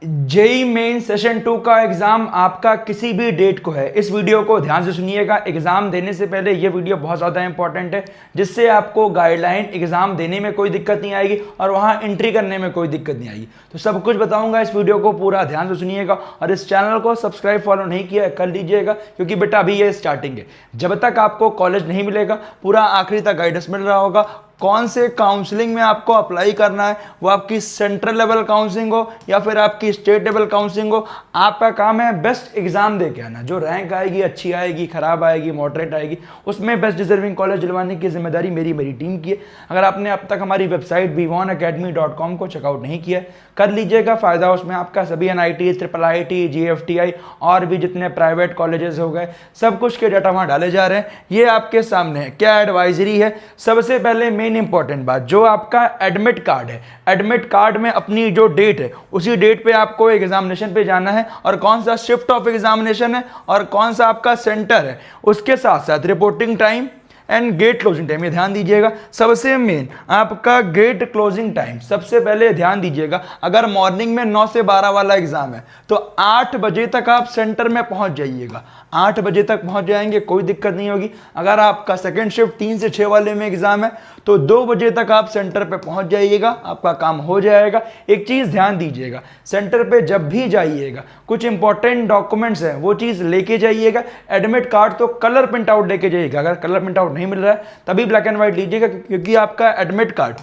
JEE main session 2 का exam आपका किसी भी डेट को है। इस वीडियो को ध्यान से सुनिएगा। एग्जाम देने से पहले ये वीडियो बहुत ज़्यादा इंपॉर्टेंट है, जिससे आपको गाइडलाइन एग्जाम देने में कोई दिक्कत नहीं आएगी और वहाँ एंट्री करने में कोई दिक्कत नहीं आएगी। तो सब कुछ बताऊंगा, इस वीडियो को पूरा ध्यान से सुनिएगा और इस चैनल को सब्सक्राइब फॉलो नहीं किया कर लीजिएगा, क्योंकि बेटा अभी ये स्टार्टिंग है। जब तक आपको कॉलेज नहीं मिलेगा, पूरा आखिरी तक गाइडेंस मिल रहा होगा कौन से काउंसलिंग में आपको अप्लाई करना है, वो आपकी सेंट्रल लेवल काउंसलिंग हो या फिर आपकी स्टेट लेवल काउंसलिंग हो। आपका काम है बेस्ट एग्जाम दे के आना। जो रैंक आएगी, अच्छी आएगी, खराब आएगी, मॉडरेट आएगी, उसमें बेस्ट डिजर्विंग कॉलेज दिलवाने की जिम्मेदारी मेरी टीम की है। अगर आपने अब तक हमारी वेबसाइट vivonacademy.com को चेकआउट नहीं किया, कर लीजिएगा। फायदा उसमें आपका सभी NIT, IIIT, GFTI और भी जितने प्राइवेट कॉलेजेस हो गए, सब कुछ के डाटा वहाँ डाले जा रहे हैं। ये आपके सामने है। क्या एडवाइजरी है? सबसे पहले इंपॉर्टेंट बात, जो आपका एडमिट कार्ड है, एडमिट कार्ड में अपनी जो डेट है, उसी डेट पे आपको एग्जामिनेशन पे जाना है और कौन सा शिफ्ट ऑफ एग्जामिनेशन है और कौन सा आपका सेंटर है, उसके साथ साथ reporting time and gate closing time, ये ध्यान दीजिएगा। सबसे मेन आपका गेट क्लोजिंग टाइम सबसे पहले ध्यान दीजिएगा। अगर मॉर्निंग में 9 से 12 वाला एग्जाम है तो 8 बजे तक आप सेंटर में पहुंच जाइएगा। 8 बजे तक पहुंच जाएंगे, कोई दिक्कत नहीं होगी। अगर आपका सेकंड शिफ्ट 3 से 6 वाले में एग्जाम है तो 2 बजे तक आप सेंटर पे पहुंच जाइएगा, आपका काम हो जाएगा। एक चीज़ ध्यान दीजिएगा, सेंटर पे जब भी जाइएगा कुछ इंपॉर्टेंट डॉक्यूमेंट्स हैं, वो चीज़ लेके जाइएगा। एडमिट कार्ड तो कलर प्रिंट आउट लेके जाइएगा। अगर कलर प्रिंट आउट नहीं मिल रहा है तभी ब्लैक एंड व्हाइट लीजिएगा, क्योंकि आपका एडमिट कार्ड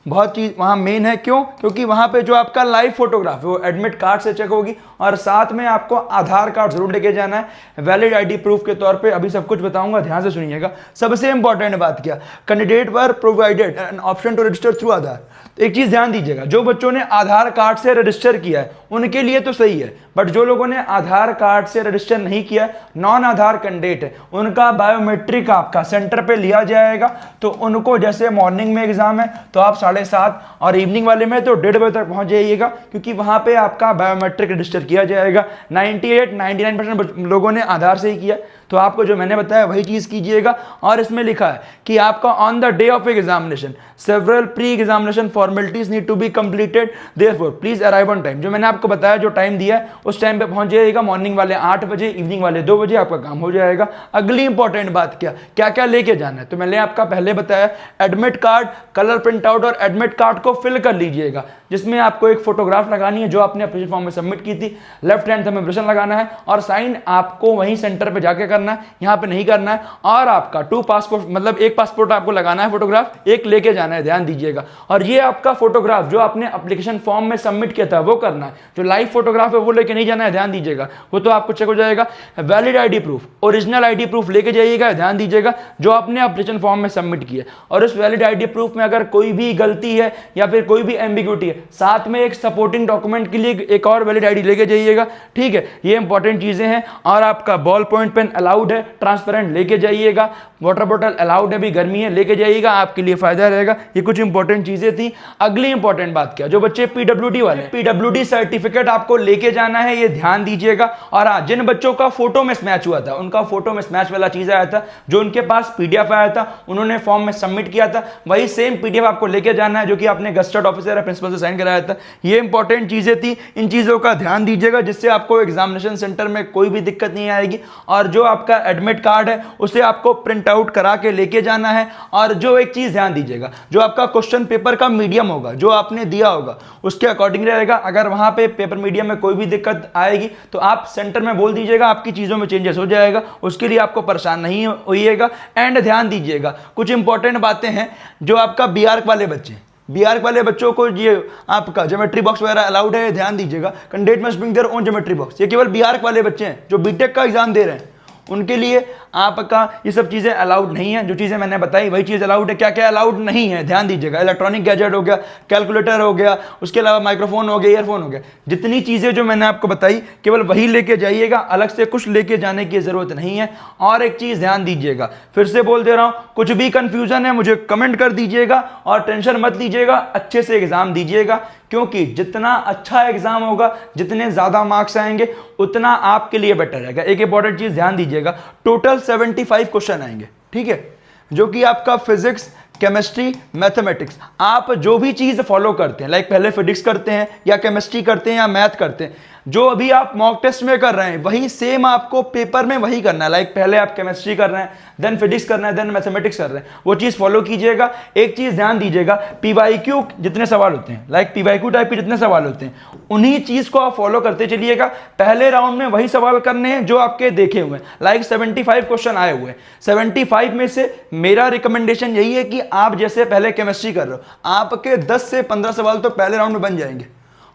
बहुत चीज वहां मेन है। क्यों? क्योंकि वहां पे जो आपका लाइव फोटोग्राफ है वो एडमिट कार्ड से चेक होगी और साथ में आपको आधार कार्ड जरूर लेके जाना है वैलिड आईडी प्रूफ के तौर पे। अभी सब कुछ बताऊंगा, ध्यान से सुनिएगा। सबसे इंपॉर्टेंट बात क्या, candidate were provided an option to register through Aadhaar. तो एक चीज ध्यान दीजिएगा, जो बच्चों ने आधार कार्ड से रजिस्टर किया है उनके लिए तो सही है, बट जो लोगों ने आधार कार्ड से रजिस्टर नहीं किया, नॉन आधार कैंडिडेट है, उनका बायोमेट्रिक आपका सेंटर पे लिया जाएगा। तो उनको जैसे मॉर्निंग में एग्जाम है तो आप 7:30 और इवनिंग वाले में तो 1:30 बजे तक पहुंच जाइएगा, क्योंकि वहां पे आपका बायोमेट्रिक रजिस्टर किया जाएगा। 98-99% लोगों ने आधार से ही किया, तो आपको जो मैंने बताया वही चीज कीजिएगा। और इसमें लिखा है कि आपका on the day of examination several pre examination formalities need to be completed, therefore please arrive on time. जो मैंने आपको बताया, जो टाइम दिया है उस टाइम पे पहुंच जाइएगा। मॉर्निंग वाले 8 बजे, इवनिंग वाले 2 बजे, आपका काम हो जाएगा। अगली इंपॉर्टेंट बात क्या क्या लेके जाना है, तो मैंने आपका पहले बताया admit card, colour print out और एडमिट कार्ड को फिल कर लीजिएगा, जिसमें आपको एक फोटोग्राफ लगानी है जो आपने एप्लीकेशन फॉर्म में सबमिट की थी। लेफ्ट हैंड थंब इंप्रेशन लगाना है और साइन आपको वहीं सेंटर पे जाके करना है, यहाँ पे नहीं करना है। और आपका 2 पासपोर्ट, मतलब एक पासपोर्ट आपको लगाना है, फोटोग्राफ एक लेके जाना है, ध्यान दीजिएगा। और ये आपका फोटोग्राफ जो आपने एप्लीकेशन फॉर्म में सबमिट किया था वो करना है। जो लाइव फोटोग्राफ है वो लेके नहीं जाना है, ध्यान दीजिएगा, वो तो आपको चेक हो जाएगा। Valid ID proof, original ID proof लेके जाइएगा, ध्यान दीजिएगा, जो आपने एप्लीकेशन फॉर्म में सबमिट किया। और उस वैलिड आईडी प्रूफ में अगर कोई भी गलती है या फिर कोई भी एम्बिग्यूटी है, साथ में एक सपोर्टिंग डॉक्यूमेंट के लिए एक और वैलिड आईडी लेके जाइएगा, ठीक है। ये इंपॉर्टेंट चीजें हैं। और आपका बॉल पॉइंट पेन अलाउड है, ट्रांसपेरेंट लेके जाइएगा। वाटर बॉटल अलाउड है, भी गर्मी है, लेके जाइएगा, आपके लिए फायदा रहेगा। ये कुछ इंपॉर्टेंट चीजें थी। अगली इंपॉर्टेंट बात क्या, जो बच्चे PWD वाले, PWD सर्टिफिकेट आपको लेके जाना है, ये ध्यान दीजिएगा। और हाँ, जिन बच्चों का फोटो में स्मैच हुआ था, उनका फोटो में स्मैच वाला चीज आया था, जो उनके पास PDF आया था, उन्होंने फॉर्म में सबमिट किया था, वही सेम PDF आपको लेके जाना है, जो कि आपने गस्टेड ऑफिसर या प्रिंसिपल से साइन कराया था। ये इंपॉर्टेंट चीजें थी, इन चीजों का ध्यान दीजिएगा, जिससे आपको एग्जामिनेशन सेंटर में कोई भी दिक्कत नहीं आएगी। और जो आपका एडमिट कार्ड है उसे आपको प्रिंट आउट करा के लेके जाना है। और जो एक चीज ध्यान दीजिएगा, जो आपका क्वेश्चन पेपर का मीडियम होगा, जो आपने दिया होगा उसके अकॉर्डिंग रहेगा। अगर वहां पे पेपर मीडियम में कोई भी दिक्कत आएगी तो आप सेंटर में बोल दीजिएगा, आपकी चीजों में चेंजेस हो जाएगा, उसके लिए आपको परेशान नहीं होइएगा। एंड ध्यान दीजिएगा, कुछ इंपॉर्टेंट बातें हैं। जो आपका BARC वाले बच्चे, BARC वाले बच्चों को ये आपका ज्योमेट्री बॉक्स वगैरह अलाउड है, ध्यान दीजिएगा। Candidate must bring their own geometry box. ये केवल BARC वाले बच्चे हैं जो बीटेक का एग्जाम दे रहे हैं, उनके लिए आपका ये सब चीज़ें अलाउड नहीं है। जो चीज़ें मैंने बताई वही चीज़ अलाउड है। क्या क्या अलाउड नहीं है, ध्यान दीजिएगा। इलेक्ट्रॉनिक गैजेट हो गया, कैलकुलेटर हो गया, उसके अलावा माइक्रोफोन हो गया, ईयरफोन हो गया, जितनी चीज़ें जो मैंने आपको बताई केवल वही लेके जाइएगा, अलग से कुछ लेके जाने की ज़रूरत नहीं है। और एक चीज़ ध्यान दीजिएगा, फिर से बोल दे रहा हूँ, कुछ भी कंफ्यूजन है मुझे कमेंट कर दीजिएगा और टेंशन मत लीजिएगा, अच्छे से एग्जाम दीजिएगा, क्योंकि जितना अच्छा एग्जाम होगा, जितने ज्यादा मार्क्स आएंगे, उतना आपके लिए बेटर रहेगा। एक इंपॉर्टेंट चीज ध्यान दीजिएगा, टोटल 75 क्वेश्चन आएंगे, ठीक है, जो कि आपका फिजिक्स, केमिस्ट्री, मैथमेटिक्स, आप जो भी चीज़ फॉलो करते हैं, लाइक पहले फिजिक्स करते हैं या केमिस्ट्री करते हैं या मैथ करते हैं, जो अभी आप मॉक टेस्ट में कर रहे हैं वही सेम आपको पेपर में वही करना है। लाइक पहले आप केमिस्ट्री कर रहे हैं, देन फिजिक्स करना है, देन मैथमेटिक्स कर रहे हैं, वो चीज़ फॉलो कीजिएगा। एक चीज़ ध्यान दीजिएगा, पीवाईक्यू जितने सवाल होते हैं, लाइक पीवाईक्यू टाइप के जितने सवाल होते हैं, उन्हीं चीज़ को आप फॉलो करते चलिएगा। पहले राउंड में वही सवाल करने हैं जो आपके देखे हुए हैं। लाइक 75 क्वेश्चन आए हुए हैं, 75 में से मेरा रिकमेंडेशन यही है कि आप जैसे पहले केमिस्ट्री कर रहे हो, आपके 10 से 15 सवाल तो पहले राउंड में बन जाएंगे,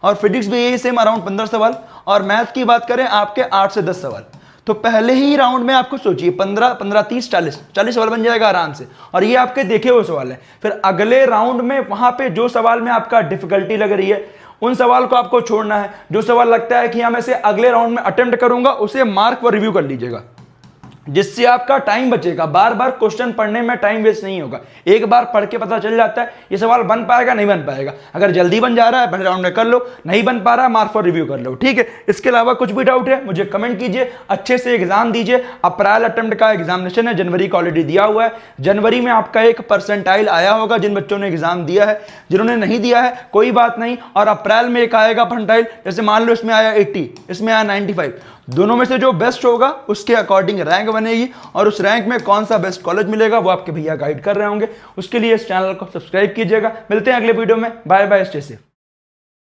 और फिजिक्स भी यही सेम अराउंड 15 सवाल, और मैथ की बात करें आपके 8 से 10 सवाल। तो पहले ही राउंड में आपको सोचिए 15 15 30 40 सवाल बन जाएगा आराम से, और ये आपके देखे हुए सवाल है। फिर अगले राउंड में वहां पे जो सवाल में आपका डिफिकल्टी लग रही है उन सवाल को आपको छोड़ना है। जो सवाल लगता है कि हाँ मैं इसे अगले राउंड में अटेम्प्ट करूंगा, उसे मार्क पर रिव्यू कर लीजिएगा, जिससे आपका टाइम बचेगा। बार बार क्वेश्चन पढ़ने में टाइम वेस्ट नहीं होगा। एक बार पढ़ के पता चल जाता है ये सवाल बन पाएगा नहीं बन पाएगा। अगर जल्दी बन जा रहा है पहले राउंड में कर लो, नहीं बन पा रहा है मार्क फॉर रिव्यू कर लो, ठीक है। इसके अलावा कुछ भी डाउट है मुझे कमेंट कीजिए। अच्छे से एग्जाम दीजिए। अप्रैल अटेम्प्ट का एग्जामिनेशन है, जनवरी का ऑलरेडी दिया हुआ है। जनवरी में आपका एक परसेंटाइल आया होगा जिन बच्चों ने एग्जाम दिया है, जिन्होंने नहीं दिया है कोई बात नहीं। और अप्रैल में एक आएगा परसेंटाइल, जैसे मान लो इसमें आया 80, इसमें आया 95, दोनों में से जो बेस्ट होगा उसके अकॉर्डिंग रैंक बनेगी, और उस रैंक में कौन सा बेस्ट कॉलेज मिलेगा वो आपके भैया गाइड कर रहे होंगे। उसके लिए इस चैनल को सब्सक्राइब कीजिएगा। मिलते हैं अगले वीडियो में। Bye bye, stay safe.